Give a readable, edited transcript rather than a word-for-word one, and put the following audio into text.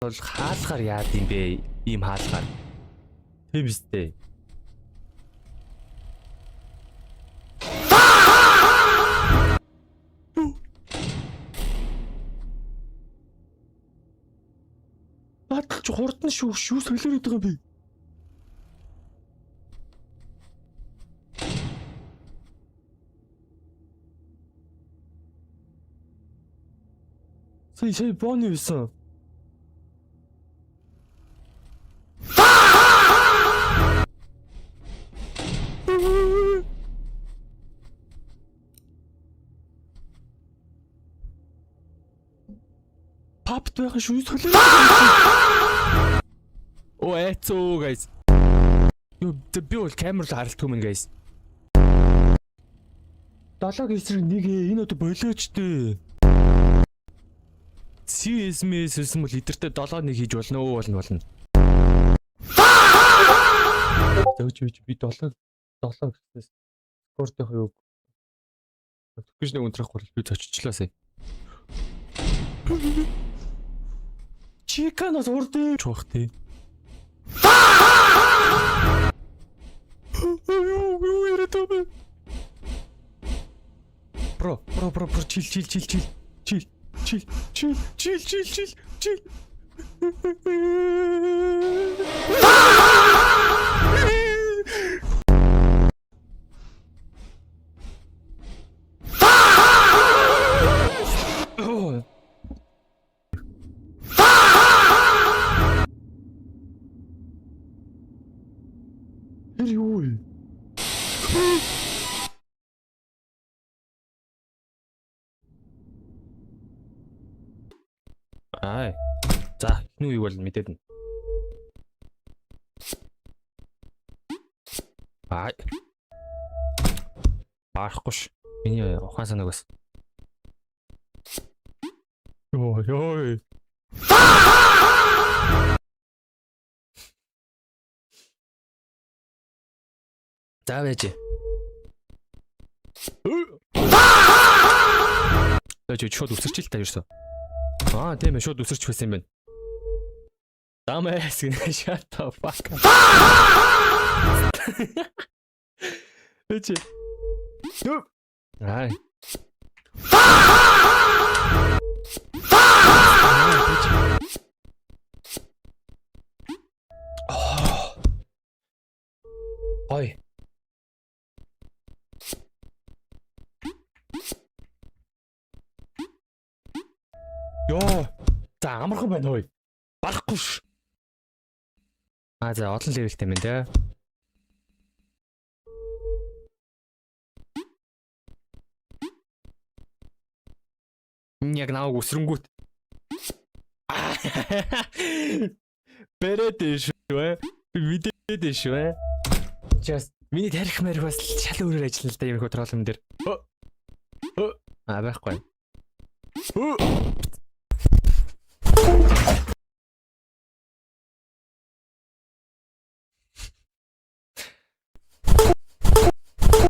бол хаалгаар яад юм бэ? Ийм хаалгаар. Тэг биз дээ. Бааталч хурдан шүү солиороод байгаа юм бэ? Сэй боны байсан. Папт байгаа шүү солиороод. Оо эцөө guys. Би бол камер л харалтгүй мэн guys. 7 эсрэг нэг энэ одоо болооч дээ. CSMS хэлсэн бол идэртээ 7-1 хийж болно уу болно. Зөөж би 7 гэснээс скортойх юу. Тэгэж нэг өнтрөх гурал би зоччлаа сая. Чиканаас урдээ чух тий. Бро чил. Ай. За, хинүү юу бол мэдээд нь. Ай. Барахгүй ш. Миний ухаан санааг бас. Йой. За байж. Тэгэ шууд үсэрч л та ерөөсөө. Аа тийм ээ шууд үсэрч байсан юм байна. Дамаас гинэ shut the fuck. Эцэг. Ай. Ой. Йоо. За амархан байна хөөе. Барахгүй ш. За олон левелтэй юм те. Яг нааг үсрэнгүүт. Бэрэдэш үү? Видэдэш үү? Just миний тарих мэрх бас шал өөрөөр ажиллана л да юм хөө троллом дээр. Байхгүй.